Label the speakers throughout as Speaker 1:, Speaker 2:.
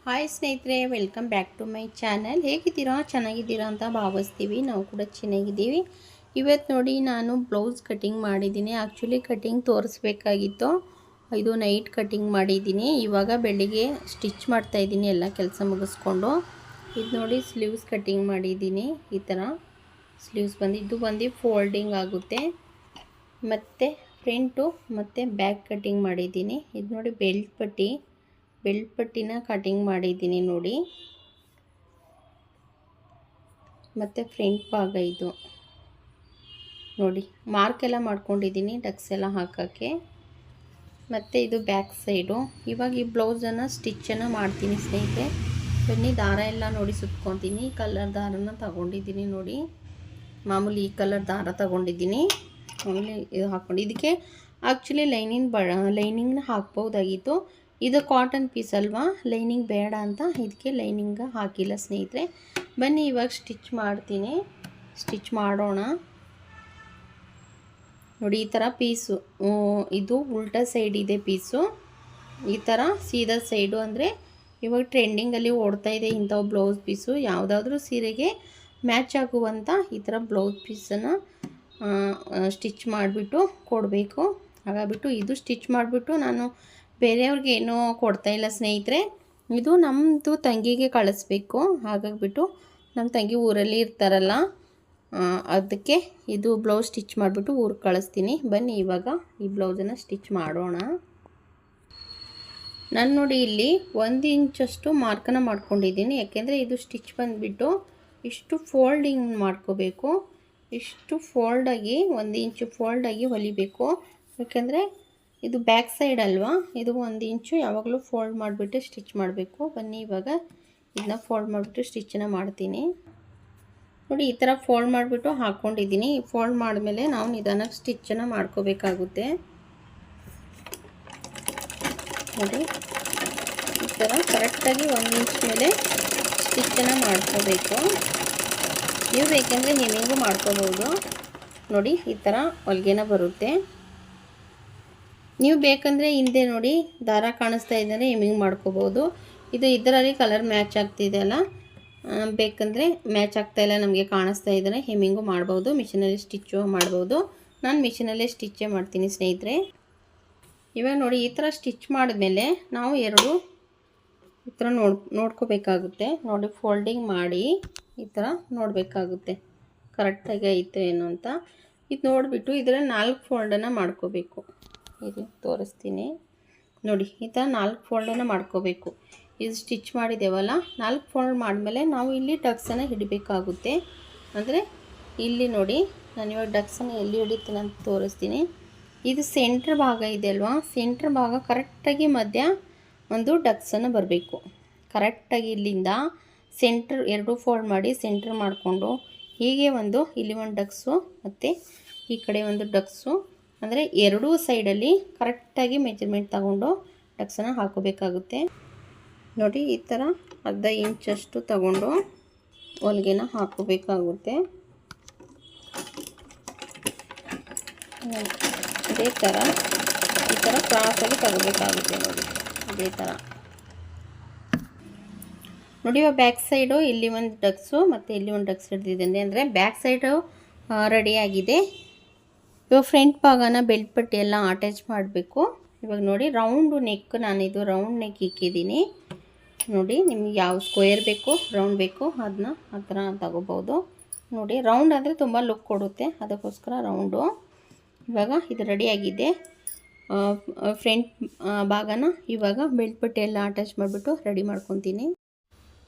Speaker 1: Hi ಸ್ನೇಹಿತರೆ, welcome back to my channel. ಹೇಗಿದ್ದೀರಾ? ಚೆನ್ನಾಗಿದ್ದೀರಾ ಅಂತ ಭಾವಿಸ್ತೀವಿ. ನಾವು ಕೂಡ ಚೆನ್ನಾಗಿದ್ದೀವಿ. ಇವತ್ತು ನೋಡಿ ನಾನು ಬ್ಲೌಸ್ ಕಟಿಂಗ್ ಮಾಡಿದ್ದೀನಿ. ಆ್ಯಕ್ಚುಲಿ ಕಟಿಂಗ್ ತೋರಿಸ್ಬೇಕಾಗಿತ್ತು. ಇದು ನೈಟ್ ಕಟಿಂಗ್ ಮಾಡಿದ್ದೀನಿ. ಇವಾಗ ಬೆಳಿಗ್ಗೆ ಸ್ಟಿಚ್ ಮಾಡ್ತಾಯಿದ್ದೀನಿ ಎಲ್ಲ ಕೆಲಸ ಮುಗಿಸ್ಕೊಂಡು. ಇದು ನೋಡಿ ಸ್ಲೀವ್ಸ್ ಕಟಿಂಗ್ ಮಾಡಿದ್ದೀನಿ. ಈ ಥರ ಸ್ಲೀವ್ಸ್ ಇದು ಬಂದು ಫೋಲ್ಡಿಂಗ್ ಆಗುತ್ತೆ. ಮತ್ತು ಫ್ರಂಟು ಮತ್ತು ಬ್ಯಾಕ್ ಕಟಿಂಗ್ ಮಾಡಿದ್ದೀನಿ. ಇದು ನೋಡಿ ಬೆಲ್ಟ್ ಪಟ್ಟಿನ ಕಟಿಂಗ್ ಮಾಡಿದ್ದೀನಿ ನೋಡಿ. ಮತ್ತು ಫ್ರಂಟ್ ಭಾಗ ಇದು ನೋಡಿ, ಮಾರ್ಕ್ ಎಲ್ಲ ಮಾಡ್ಕೊಂಡಿದ್ದೀನಿ ಡಕ್ಸ್ ಎಲ್ಲ ಹಾಕೋಕ್ಕೆ. ಮತ್ತು ಇದು ಬ್ಯಾಕ್ ಸೈಡು. ಇವಾಗ ಈ ಬ್ಲೌಸನ್ನು ಸ್ಟಿಚ್ಚನ್ನು ಮಾಡ್ತೀನಿ ಸ್ನೇಹಿತರೆ. ಬನ್ನಿ, ದಾರ ಎಲ್ಲ ನೋಡಿ ಸುತ್ಕೊತೀನಿ. ಕಲರ್ ದಾರನ ತಗೊಂಡಿದ್ದೀನಿ ನೋಡಿ. ಮಾಮೂಲಿ ಈ ಕಲರ್ ದಾರ ತಗೊಂಡಿದ್ದೀನಿ. ಆಮೇಲೆ ಇದು ಹಾಕ್ಕೊಂಡು ಇದಕ್ಕೆ ಆ್ಯಕ್ಚುಲಿ ಲೈನಿಂಗ್ನ ಹಾಕ್ಬೋದಾಗಿತ್ತು. ಇದು ಕಾಟನ್ ಪೀಸ್ ಅಲ್ವಾ, ಲೈನಿಂಗ್ ಬೇಡ ಅಂತ ಇದಕ್ಕೆ ಲೈನಿಂಗ್ ಹಾಕಿಲ್ಲ ಸ್ನೇಹಿತರೆ. ಬನ್ನಿ ಇವಾಗ ಸ್ಟಿಚ್ ಮಾಡೋಣ ನೋಡಿ. ಈ ಥರ ಪೀಸು, ಇದು ಉಲ್ಟಾ ಸೈಡ್ ಇದೆ ಪೀಸು. ಈ ಥರ ಸೀದಾ ಸೈಡು ಅಂದರೆ ಇವಾಗ ಟ್ರೆಂಡಿಂಗಲ್ಲಿ ಓಡ್ತಾ ಇದೆ ಇಂಥವು ಬ್ಲೌಸ್ ಪೀಸು. ಯಾವುದಾದ್ರೂ ಸೀರೆಗೆ ಮ್ಯಾಚ್ ಆಗುವಂಥ ಈ ಥರ ಬ್ಲೌಸ್ ಪೀಸನ್ನು ಸ್ಟಿಚ್ ಮಾಡಿಬಿಟ್ಟು ಕೊಡಬೇಕು. ಹಾಗಾಗಿಬಿಟ್ಟು ಇದು ಸ್ಟಿಚ್ ಮಾಡಿಬಿಟ್ಟು ನಾನು ಬೇರೆಯವ್ರಿಗೆ ಏನೂ ಕೊಡ್ತಾಯಿಲ್ಲ ಸ್ನೇಹಿತರೆ. ಇದು ನಮ್ಮದು ತಂಗಿಗೆ ಕಳಿಸ್ಬೇಕು. ಹಾಗಾಗಿಬಿಟ್ಟು ನಮ್ಮ ತಂಗಿ ಊರಲ್ಲಿ ಇರ್ತಾರಲ್ಲ, ಅದಕ್ಕೆ ಇದು ಬ್ಲೌಸ್ ಸ್ಟಿಚ್ ಮಾಡಿಬಿಟ್ಟು ಊರಿಗೆ ಕಳಿಸ್ತೀನಿ. ಬನ್ನಿ ಇವಾಗ ಈ ಬ್ಲೌಸನ್ನು ಸ್ಟಿಚ್ ಮಾಡೋಣ. ನಾನು ನೋಡಿ ಇಲ್ಲಿ 1 ಇಂಚಷ್ಟು ಮಾರ್ಕನ್ನು ಮಾಡ್ಕೊಂಡಿದ್ದೀನಿ. ಯಾಕೆಂದರೆ ಇದು ಸ್ಟಿಚ್ ಬಂದುಬಿಟ್ಟು ಇಷ್ಟು ಫೋಲ್ಡಿಂಗ್ ಮಾಡ್ಕೋಬೇಕು. ಇಷ್ಟು ಫೋಲ್ಡಾಗಿ 1 ಇಂಚು ಫೋಲ್ಡಾಗಿ ಹೊಲಿಬೇಕು. ಯಾಕೆಂದರೆ ಇದು ಬ್ಯಾಕ್ ಸೈಡ್ ಅಲ್ವಾ, ಇದು 1 ಇಂಚು ಯಾವಾಗಲೂ ಫೋಲ್ಡ್ ಮಾಡಿಬಿಟ್ಟು ಸ್ಟಿಚ್ ಮಾಡಬೇಕು. ಬನ್ನಿ ಇವಾಗ ಇದನ್ನ ಫೋಲ್ಡ್ ಮಾಡಿಬಿಟ್ಟು ಸ್ಟಿಚ್ಚನ್ನು ಮಾಡ್ತೀನಿ ನೋಡಿ. ಈ ಥರ ಫೋಲ್ಡ್ ಮಾಡಿಬಿಟ್ಟು ಹಾಕ್ಕೊಂಡಿದ್ದೀನಿ. ಫೋಲ್ಡ್ ಮಾಡಿದ್ಮೇಲೆ ನಾವು ನಿಧಾನಕ್ಕೆ ಸ್ಟಿಚ್ಚನ್ನು ಮಾಡ್ಕೋಬೇಕಾಗುತ್ತೆ ನೋಡಿ. ಈ ಥರ ಕರೆಕ್ಟಾಗಿ 1 ಇಂಚ್ ಮೇಲೆ ಸ್ಟಿಚ್ಚನ್ನು ಮಾಡ್ಕೋಬೇಕು. ನೀವು ಬೇಕೆಂದರೆ ಹೆಮ್ಮಿಂಗು ಮಾಡ್ಕೋಬೋದು ನೋಡಿ. ಈ ಥರ ಹೊಲಿಗೆನ ಬರುತ್ತೆ. ನೀವು ಬೇಕಂದರೆ ಹಿಂದೆ ನೋಡಿ ದಾರ ಕಾಣಿಸ್ತಾ ಇದ್ದರೆ ಹೆಮ್ಮಿಂಗ್ ಮಾಡ್ಕೋಬೋದು. ಇದು ಇದರಲ್ಲಿ ಕಲರ್ ಮ್ಯಾಚ್ ಆಗ್ತಿದೆ ಅಲ್ಲ, ಬೇಕಂದರೆ ಮ್ಯಾಚ್ ಆಗ್ತಾಯಿಲ್ಲ ನಮಗೆ ಕಾಣಿಸ್ತಾ ಇದ್ದರೆ ಹೆಮ್ಮಿಂಗು ಮಾಡ್ಬೋದು, ಮಿಷಿನಲ್ಲಿ ಸ್ಟಿಚ್ಚು ಮಾಡ್ಬೋದು. ನಾನು ಮಿಷಿನಲ್ಲೇ ಸ್ಟಿಚ್ಚೇ ಮಾಡ್ತೀನಿ ಸ್ನೇಹಿತರೆ. ಇವಾಗ ನೋಡಿ ಈ ಥರ ಸ್ಟಿಚ್ ಮಾಡಿದ್ಮೇಲೆ ನಾವು ಈ ಥರ ನೋಡ್ಕೋಬೇಕಾಗುತ್ತೆ ನೋಡಿ. ಫೋಲ್ಡಿಂಗ್ ಮಾಡಿ ಈ ಥರ ನೋಡಬೇಕಾಗುತ್ತೆ ಕರೆಕ್ಟಾಗಿ ಐತೆ ಏನೋ ಅಂತ. ಇದು ನೋಡಿಬಿಟ್ಟು ಇದರಲ್ಲಿ 4 ಫೋಲ್ಡನ್ನು ಮಾಡ್ಕೋಬೇಕು. ಇದು ತೋರಿಸ್ತೀನಿ ನೋಡಿ. ಈ ಥರ 4 ಫೋಲ್ಡನ್ನು ಮಾಡ್ಕೋಬೇಕು. ಇದು ಸ್ಟಿಚ್ ಮಾಡಿದ್ದೇವಲ್ಲ, 4 ಫೋಲ್ಡ್ ಮಾಡಿದ್ಮೇಲೆ ನಾವು ಇಲ್ಲಿ ಡಕ್ಸನ್ನು ಹಿಡಿಬೇಕಾಗುತ್ತೆ. ಅಂದರೆ ಇಲ್ಲಿ ನೋಡಿ, ನಾನು ಇವಾಗ ಡಕ್ಸನ್ನು ಎಲ್ಲಿ ಹಿಡಿತೀನಿ ಅಂತ ತೋರಿಸ್ತೀನಿ. ಇದು ಸೆಂಟ್ರ್ ಭಾಗ ಇದೆ ಅಲ್ವಾ, ಸೆಂಟ್ರ್ ಭಾಗ ಕರೆಕ್ಟಾಗಿ ಮಧ್ಯ ಒಂದು ಡಕ್ಸನ್ನು ಬರಬೇಕು. ಕರೆಕ್ಟಾಗಿ ಇಲ್ಲಿಂದ ಸೆಂಟ್ರ್ 2 ಫೋಲ್ಡ್ ಮಾಡಿ ಸೆಂಟ್ರ್ ಮಾಡಿಕೊಂಡು ಹೀಗೆ ಇಲ್ಲಿ ಒಂದು ಡಕ್ಸು ಮತ್ತು ಈ ಕಡೆ ಒಂದು ಡಕ್ಸು, ಅಂದರೆ ಎರಡೂ ಸೈಡಲ್ಲಿ ಕರೆಕ್ಟಾಗಿ ಮೆಜರ್ಮೆಂಟ್ ತಗೊಂಡು ಡಕ್ಸನ್ನು ಹಾಕೋಬೇಕಾಗುತ್ತೆ ನೋಡಿ. ಈ ಥರ 1/2 ಇಂಚಷ್ಟು ತಗೊಂಡು ಹೊಲಿಗೆನ ಹಾಕೋಬೇಕಾಗುತ್ತೆ. ಇದೇ ಥರ ಈ ಥರ ಕ್ರಾಸಾಗಿ ತಗೋಬೇಕಾಗುತ್ತೆ ನೋಡಿ. ಇದೇ ಥರ ನೋಡಿ. ಇವಾಗ ಬ್ಯಾಕ್ ಸೈಡು ಇಲ್ಲಿ ಒಂದು ಡಕ್ಸು ಮತ್ತು ಇಲ್ಲಿ ಒಂದು ಡಕ್ಸ್ ಹಿಡಿದಿದ್ದೇನೆ, ಅಂದರೆ ಬ್ಯಾಕ್ ಸೈಡು ರೆಡಿಯಾಗಿದೆ. ಇವಾಗ ಫ್ರಂಟ್ ಭಾಗನ ಬೆಲ್ಟ್ ಪಟ್ಟಿ ಎಲ್ಲ ಅಟ್ಯಾಚ್ ಮಾಡಬೇಕು. ಇವಾಗ ನೋಡಿ ರೌಂಡು ನೆಕ್, ನಾನಿದು ರೌಂಡ್ ನೆಕ್ ಇಕ್ಕಿದ್ದೀನಿ ನೋಡಿ. ನಿಮ್ಗೆ ಯಾವ ಸ್ಕ್ವೇರ್ ಬೇಕು, ರೌಂಡ್ ಬೇಕು ಅದನ್ನ ಆ ಥರ ತಗೋಬೋದು ನೋಡಿ. ರೌಂಡ್ ಆದರೆ ತುಂಬ ಲುಕ್ ಕೊಡುತ್ತೆ, ಅದಕ್ಕೋಸ್ಕರ ರೌಂಡು. ಇವಾಗ ಇದು ರೆಡಿಯಾಗಿದೆ. ಫ್ರಂಟ್ ಭಾಗನ ಇವಾಗ ಬೆಲ್ಟ್ ಪಟ್ಟಿ ಎಲ್ಲ ಅಟ್ಯಾಚ್ ಮಾಡಿಬಿಟ್ಟು ರೆಡಿ ಮಾಡ್ಕೊತೀನಿ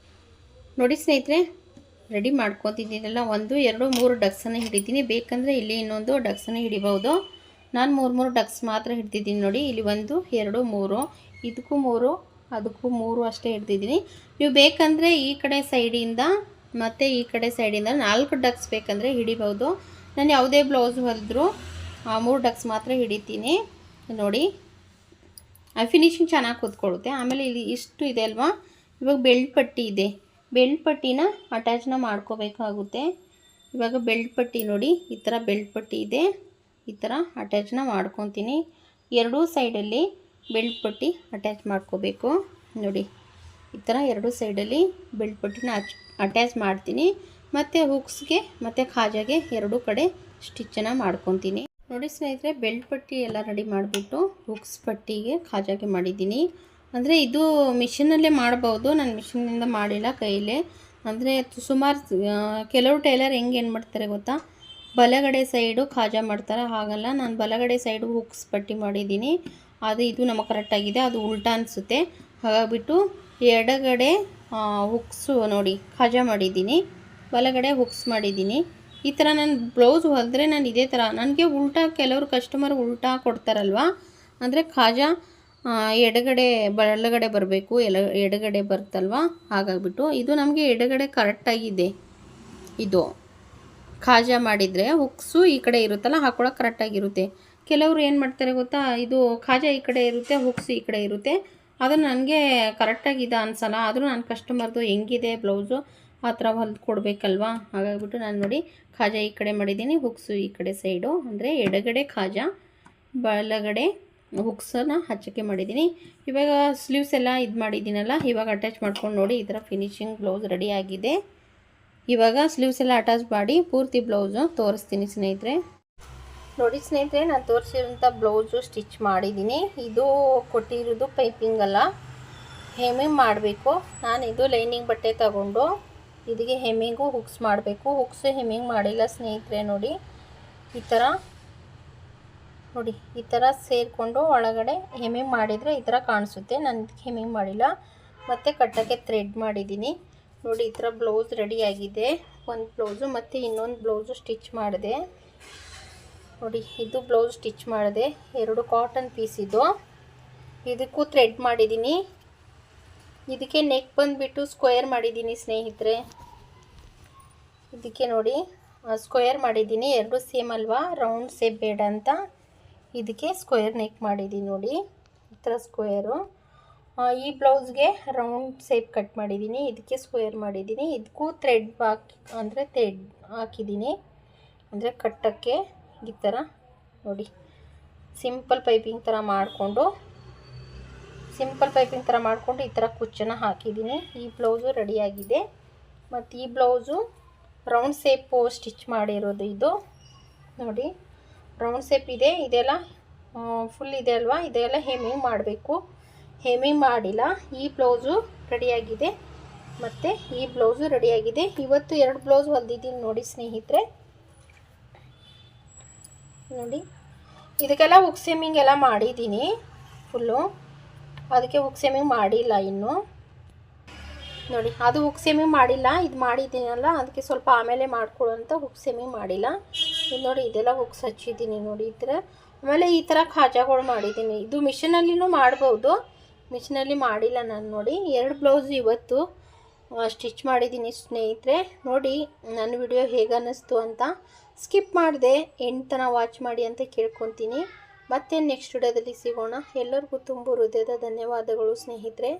Speaker 1: ನೋಡಿ ಸ್ನೇಹಿತರೆ. ರೆಡಿ ಮಾಡ್ಕೊತಿದ್ದೀನಲ್ಲ, 1 2 3 ಡಕ್ಸನ್ನು ಹಿಡಿತೀನಿ. ಬೇಕಂದರೆ ಇಲ್ಲಿ ಇನ್ನೊಂದು ಡಕ್ಸನ್ನು ಹಿಡಿಬೋದು. ನಾನು 3 ಡಕ್ಸ್ ಮಾತ್ರ ಹಿಡ್ದಿದ್ದೀನಿ ನೋಡಿ. ಇಲ್ಲಿ 1 2 3, ಇದಕ್ಕೂ 3 ಅದಕ್ಕೂ 3 ಅಷ್ಟೇ ಹಿಡ್ದಿದ್ದೀನಿ. ನೀವು ಬೇಕಂದರೆ ಈ ಕಡೆ ಸೈಡಿಂದ ಮತ್ತು ಈ ಕಡೆ ಸೈಡಿಂದ 4 ಡಕ್ಸ್ ಬೇಕಂದರೆ ಹಿಡಿಬೋದು. ನಾನು ಯಾವುದೇ ಬ್ಲೌಸ್ ಹೊಲಿದ್ರೂ 3 ಡಕ್ಸ್ ಮಾತ್ರ ಹಿಡಿತೀನಿ ನೋಡಿ. ಫಿನಿಶಿಂಗ್ ಚೆನ್ನಾಗಿ ಕೂತ್ಕೊಳ್ಳುತ್ತೆ. ಆಮೇಲೆ ಇಲ್ಲಿ ಇಷ್ಟು ಇದೆ ಅಲ್ವಾ, ಇವಾಗ ಬೆಲ್ಟ್ ಪಟ್ಟಿ ಇದೆ, ಬೆಲ್ಟ್ ಪಟ್ಟಿನ ಅಟ್ಯಾಚ್ನ ಮಾಡ್ಕೋಬೇಕಾಗುತ್ತೆ. ಇವಾಗ ಬೆಲ್ಟ್ ಪಟ್ಟಿ ನೋಡಿ, ಈ ಥರ ಬೆಲ್ಟ್ ಪಟ್ಟಿ ಇದೆ, ಈ ಥರ ಅಟ್ಯಾಚ್ನ ಮಾಡ್ಕೊತೀನಿ. ಎರಡೂ ಸೈಡಲ್ಲಿ ಬೆಲ್ಟ್ ಪಟ್ಟಿ ಅಟ್ಯಾಚ್ ಮಾಡ್ಕೋಬೇಕು ನೋಡಿ. ಈ ಥರ ಎರಡು ಸೈಡಲ್ಲಿ ಬೆಲ್ಟ್ ಪಟ್ಟಿನ ಅಟ್ಯಾಚ್ ಮಾಡ್ತೀನಿ. ಮತ್ತು ಹುಕ್ಸ್ಗೆ ಮತ್ತು ಖಾಜಾಗೆ ಎರಡೂ ಕಡೆ ಸ್ಟಿಚ್ಚನ್ನು ಮಾಡ್ಕೊತೀನಿ. ನೋಡಿ ಸ್ನೇಹಿತರೆ, ಬೆಲ್ಟ್ ಪಟ್ಟಿ ಎಲ್ಲ ರೆಡಿ ಮಾಡಿಬಿಟ್ಟು ಹುಕ್ಸ್ ಪಟ್ಟಿಗೆ ಖಾಜಾಗೆ ಮಾಡಿದ್ದೀನಿ. ಅಂದರೆ ಇದು ಮಿಷಿನಲ್ಲೇ ಮಾಡ್ಬೋದು, ನಾನು ಮಿಷಿನಿಂದ ಮಾಡಿಲ್ಲ, ಕೈಲೇ. ಅಂದರೆ ಸುಮಾರು ಕೆಲವರು ಟೈಲರ್ ಏನು ಮಾಡ್ತಾರೆ ಗೊತ್ತಾ, ಬಲಗಡೆ ಸೈಡು ಖಾಜಾ ಮಾಡ್ತಾರೆ. ಹಾಗಲ್ಲ, ನಾನು ಬಲಗಡೆ ಸೈಡು ಹುಕ್ಸ್ ಪಟ್ಟಿ ಮಾಡಿದ್ದೀನಿ. ಇದು ನಮಗೆ ಕರೆಕ್ಟಾಗಿದೆ. ಅದು ಉಲ್ಟಾ ಅನಿಸುತ್ತೆ. ಹಾಗಾಗಿಬಿಟ್ಟು ಎಡಗಡೆ ಹುಕ್ಸು ನೋಡಿ ಖಾಜಾ ಮಾಡಿದ್ದೀನಿ, ಬಲಗಡೆ ಹುಕ್ಸ್ ಮಾಡಿದ್ದೀನಿ. ಈ ಥರ ನಾನು ಬ್ಲೌಸ್ ಹೊಲಿದ್ರೆ ನಾನು ಇದೇ ಥರ, ನನಗೆ ಉಲ್ಟಾ ಕೆಲವರು ಕಸ್ಟಮರ್ ಉಲ್ಟಾ ಕೊಡ್ತಾರಲ್ವ, ಅಂದರೆ ಖಾಜಾ ಎಡಗಡೆ ಬಲಗಡೆ ಬರಬೇಕು, ಎಡಗಡೆ ಬರುತ್ತಲ್ವ, ಹಾಗಾಗಿಬಿಟ್ಟು ಇದು ನಮಗೆ ಎಡಗಡೆ ಕರೆಕ್ಟಾಗಿದೆ. ಇದು ಖಾಜಾ ಮಾಡಿದರೆ ಹುಕ್ಸು ಈ ಕಡೆ ಇರುತ್ತಲ್ಲ, ಹಾಕೊಳ್ಳೋಕೆ ಕರೆಕ್ಟಾಗಿರುತ್ತೆ. ಕೆಲವರು ಏನು ಮಾಡ್ತಾರೆ ಗೊತ್ತಾ, ಇದು ಖಾಜಾ ಈ ಕಡೆ ಇರುತ್ತೆ, ಹುಕ್ಸು ಈ ಕಡೆ ಇರುತ್ತೆ. ಅದು ನನಗೆ ಕರೆಕ್ಟಾಗಿದೆ ಅನ್ಸಲ್ಲ. ಆದರೂ ನಾನು ಕಸ್ಟಮರ್ದು ಹೆಂಗಿದೆ ಬ್ಲೌಸು ಆ ಥರ ಹೊಲ್ದು ಕೊಡಬೇಕಲ್ವಾ, ಹಾಗಾಗಿಬಿಟ್ಟು ನಾನು ನೋಡಿ ಖಾಜಾ ಈ ಕಡೆ ಮಾಡಿದ್ದೀನಿ, ಹುಕ್ಸು ಈ ಕಡೆ ಸೈಡು, ಅಂದರೆ ಎಡಗಡೆ ಖಾಜಾ ಬಲಗಡೆ ಹುಕ್ಸನ್ನು ಹಚ್ಚಕ್ಕೆ ಮಾಡಿದ್ದೀನಿ. ಇವಾಗ ಸ್ಲೀವ್ಸ್ ಎಲ್ಲ ಇದು ಮಾಡಿದ್ದೀನಲ್ಲ, ಇವಾಗ ಅಟ್ಯಾಚ್ ಮಾಡ್ಕೊಂಡು ನೋಡಿ ಈ ಥರ ಫಿನಿಶಿಂಗ್ ಬ್ಲೌಸ್ ರೆಡಿ ಆಗಿದೆ. ಇವಾಗ ಸ್ಲೀವ್ಸ್ ಎಲ್ಲ ಅಟ್ಯಾಚ್ ಮಾಡಿ ಪೂರ್ತಿ ಬ್ಲೌಸು ತೋರಿಸ್ತೀನಿ ಸ್ನೇಹಿತರೆ. ನೋಡಿ ಸ್ನೇಹಿತರೆ, ನಾನು ತೋರಿಸಿರೋಂಥ ಬ್ಲೌಸು ಸ್ಟಿಚ್ ಮಾಡಿದ್ದೀನಿ. ಇದು ಕೊಟ್ಟಿರೋದು ಪೈಪಿಂಗ್ ಅಲ್ಲ, ಹೆಮ್ಮಿಂಗ್ ಮಾಡಬೇಕು. ನಾನು ಇದು ಲೈನಿಂಗ್ ಬಟ್ಟೆ ತಗೊಂಡು ಇದಕ್ಕೆ ಹೆಮ್ಮಿಂಗು ಹುಕ್ಸ್ ಮಾಡಬೇಕು. ಹುಕ್ಸು ಹೆಮ್ಮಿಂಗ್ ಮಾಡಿಲ್ಲ ಸ್ನೇಹಿತರೆ. ನೋಡಿ ಈ ಥರ, ನೋಡಿ ಈ ಥರ ಸೇರಿಕೊಂಡು ಒಳಗಡೆ ಹೆಮ್ಮಿಂಗ್ ಮಾಡಿದರೆ ಈ ಥರ ಕಾಣಿಸುತ್ತೆ. ನಾನು ಹೆಮ್ಮಿಂಗ್ ಮಾಡಿಲ್ಲ. ಮತ್ತು ಕಟ್ಟಕ್ಕೆ ಥ್ರೆಡ್ ಮಾಡಿದ್ದೀನಿ. ನೋಡಿ ಈ ಥರ ಬ್ಲೌಸ್ ರೆಡಿಯಾಗಿದೆ. ಒಂದು ಬ್ಲೌಸು ಮತ್ತು ಇನ್ನೊಂದು ಬ್ಲೌಸು ಸ್ಟಿಚ್ ಮಾಡಿದೆ. ನೋಡಿ ಇದು ಬ್ಲೌಸ್ ಸ್ಟಿಚ್ ಮಾಡಿದೆ, ಎರಡು ಕಾಟನ್ ಪೀಸ್ ಇದು. ಇದಕ್ಕೂ ಥ್ರೆಡ್ ಮಾಡಿದ್ದೀನಿ. ಇದಕ್ಕೆ ನೆಕ್ ಬಂದುಬಿಟ್ಟು ಸ್ಕ್ವೇರ್ ಮಾಡಿದ್ದೀನಿ ಸ್ನೇಹಿತರೆ. ಇದಕ್ಕೆ ನೋಡಿ ಸ್ಕ್ವೇರ್ ಮಾಡಿದ್ದೀನಿ, ಎರಡು ಸೇಮ್ ಅಲ್ವಾ, ರೌಂಡ್ ಶೇಪ್ ಬೇಡ ಅಂತ ಇದಕ್ಕೆ ಸ್ಕ್ವೇರ್ ನೆಕ್ ಮಾಡಿದ್ದೀನಿ. ನೋಡಿ ಈ ಥರ ಸ್ಕ್ವೇರು. ಈ ಬ್ಲೌಸ್ಗೆ ರೌಂಡ್ ಶೇಪ್ ಕಟ್ ಮಾಡಿದ್ದೀನಿ, ಇದಕ್ಕೆ ಸ್ಕ್ವೇರ್ ಮಾಡಿದ್ದೀನಿ. ಇದಕ್ಕೂ ಥ್ರೆಡ್ ಥ್ರೆಡ್ ಹಾಕಿದ್ದೀನಿ, ಅಂದರೆ ಕಟ್ಟಕ್ಕೆ ಈ ಥರ ನೋಡಿ ಸಿಂಪಲ್ ಪೈಪಿಂಗ್ ಥರ ಮಾಡಿಕೊಂಡು ಈ ಥರ ಕುಚ್ಚನ್ನು ಹಾಕಿದ್ದೀನಿ. ಈ ಬ್ಲೌಸು ರೆಡಿಯಾಗಿದೆ. ಮತ್ತು ಈ ಬ್ಲೌಸು ರೌಂಡ್ ಶೇಪು ಸ್ಟಿಚ್ ಮಾಡಿರೋದು ಇದು. ನೋಡಿ ರೌಂಡ್ ಶೇಪ್ ಇದೆ, ಇದೆಲ್ಲ ಫುಲ್ ಇದೆ ಅಲ್ವಾ, ಇದೆಲ್ಲ ಹೆಮ್ಮಿಂಗ್ ಮಾಡಬೇಕು. ಹೆಮ್ಮಿಂಗ್ ಮಾಡಿಲ್ಲ. ಈ ಬ್ಲೌಸು ರೆಡಿಯಾಗಿದೆ ಮತ್ತು ಈ ಬ್ಲೌಸು ರೆಡಿಯಾಗಿದೆ. ಇವತ್ತು ಎರಡು ಬ್ಲೌಸ್ ಹೊಲ್ದಿದ್ದೀನಿ ನೋಡಿ ಸ್ನೇಹಿತರೆ. ನೋಡಿ ಇದಕ್ಕೆಲ್ಲ ಹುಕ್ಸ್ ಹೆಮ್ಮಿಂಗ್ ಎಲ್ಲ ಮಾಡಿದ್ದೀನಿ ಫುಲ್ಲು, ಅದಕ್ಕೆ ಹುಕ್ಸ್ ಹೆಮ್ಮಿಂಗ್ ಮಾಡಿಲ್ಲ ಇನ್ನು. ನೋಡಿ ಅದು ಹುಕ್ಸ್ ಹೆಮ್ಮಿಂಗ್ ಮಾಡಿಲ್ಲ, ಇದು ಮಾಡಿದ್ದೀನಲ್ಲ ಅದಕ್ಕೆ ಸ್ವಲ್ಪ ಆಮೇಲೆ ಮಾಡ್ಕೊಳ್ಳೋಂಥ ಹುಕ್ಸ್ ಹೆಮ್ಮಿಂಗ್ ಮಾಡಿಲ್ಲ. ಇದು ನೋಡಿ ಇದೆಲ್ಲ ಹುಕ್ಸ್ ಹಚ್ಚಿದ್ದೀನಿ ನೋಡಿ ಈ ಥರ. ಆಮೇಲೆ ಈ ಥರ ಖಾಜಾಗಳು ಮಾಡಿದ್ದೀನಿ. ಇದು ಮಿಷಿನಲ್ಲಿನೂ ಮಾಡ್ಬೋದು, ಮಿಷಿನಲ್ಲಿ ಮಾಡಿಲ್ಲ ನಾನು. ನೋಡಿ ಎರಡು ಬ್ಲೌಸ್ ಇವತ್ತು ಸ್ಟಿಚ್ ಮಾಡಿದ್ದೀನಿ ಸ್ನೇಹಿತರೆ. ನೋಡಿ ನನ್ನ ವಿಡಿಯೋ ಹೇಗೆ ಅನ್ನಿಸ್ತು ಅಂತ ಸ್ಕಿಪ್ ಮಾಡಿದೆ ಎಂಡ್ ತನಕ ವಾಚ್ ಮಾಡಿ ಅಂತ ಕೇಳ್ಕೊತೀನಿ. ಮತ್ತೆ ನೆಕ್ಸ್ಟ್ ವಿಡಿಯೋದಲ್ಲಿ ಸಿಗೋಣ. ಎಲ್ಲರಿಗೂ ತುಂಬ ಹೃದಯದ ಧನ್ಯವಾದಗಳು ಸ್ನೇಹಿತರೆ.